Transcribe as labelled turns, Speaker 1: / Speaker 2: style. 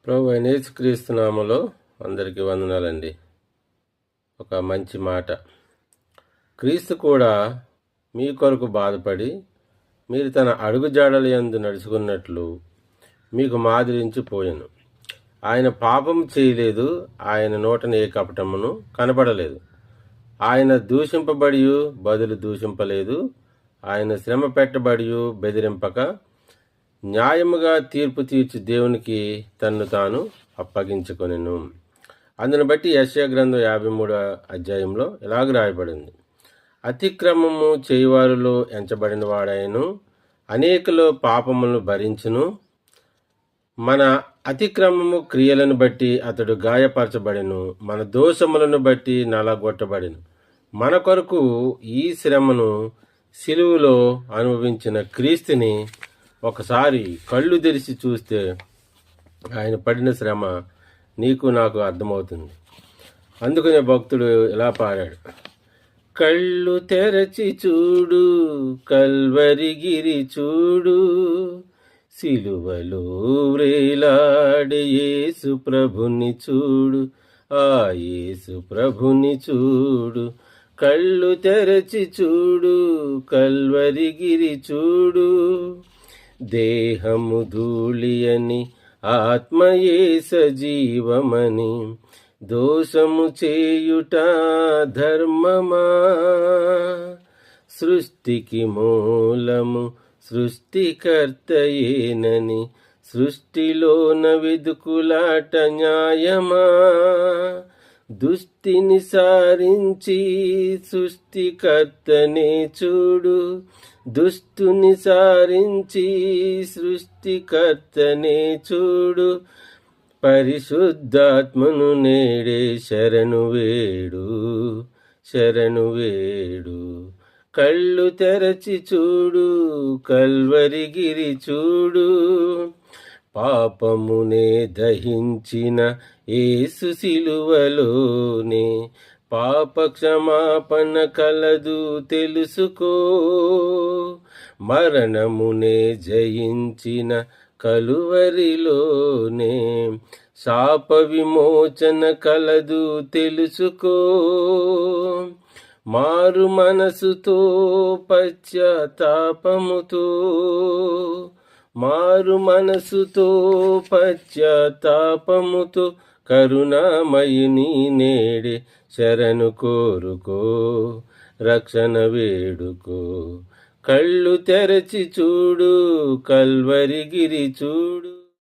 Speaker 1: ప్రభు అయిన యేసుక్రీస్తు నామములో అందరికీ వందనాలండి. ఒక మంచి మాట. క్రీస్తు కూడా మీ కొరకు బాధపడి మీరు తన అడుగుజాడల యందు నడుచుకున్నట్లు మీకు మాదిరించిపోయాను. ఆయన పాపం చేయలేదు, ఆయన నోటన ఏ కపటమును కనబడలేదు. ఆయన దూషింపబడి బదులు దూషింపలేదు, ఆయన శ్రమ పెట్టబడి బెదిరింపక న్యాయముగా తీర్పు తీర్చి దేవునికి తన్ను తాను అప్పగించుకొనెను. అందును బట్టి యెషయా గ్రంథం 53వ అధ్యాయంలో ఇలాగ రాయబడింది: అతిక్రమము చేయువారిలో ఎంచబడిన వాడాయను, అనేకులు పాపములను భరించును. మన అతిక్రమము క్రియలను బట్టి అతడు గాయపరచబడెను, మన దోషములను బట్టి నలగొట్టబడెను. మన కొరకు ఈ శ్రమను సిలువలో అనుభవించిన క్రీస్తుని ఒకసారి కళ్ళు తెరిచి చూస్తే ఆయన పడిన శ్రమ నీకు నాకు అర్థమవుతుంది. అందుకనే భక్తుడు ఇలా పాడాడు: కళ్ళు తెరచి చూడు, కల్వరిగిరి చూడు, సిలువలో వ్రేలాడే యేసు ప్రభుని చూడు, ఆ యేసు ప్రభుని చూడు. కళ్ళు తెరచి చూడు, కల్వరిగిరి చూడు. దేహము ధూళియని, ఆత్మయే సజీవమని, దోషము చేయుట ధర్మమా? సృష్టికి మూలము సృష్టికర్తయేనని, సృష్టిలోన వెదుకులాట న్యాయమా? దుష్టిని సారించి సృష్టికర్తనే చూడు, దుష్టుని సారించి సృష్టికర్తనే చూడు. పరిశుద్ధాత్మను నేడే శరణు వేడు, శరణు వేడు. కళ్ళు తెరచి చూడు, కల్వరిగిరి చూడు. పాపమునే దహించిన యేసు సిలువలోనే పాప క్షమాపణ కలదు తెలుసుకో. మరణమునే జయించిన కలువరిలోనే శాప విమోచన కలదు తెలుసుకో. మారు మనసుతో పశ్చాత్తాపముతో, మారు మనసుతో పశ్చాత్తాపముతో కరుణామయుని నేడే శరణు కోరుకో, రక్షణ వేడుకో. కళ్ళు తెరచి చూడు, కల్వరిగిరి చూడు.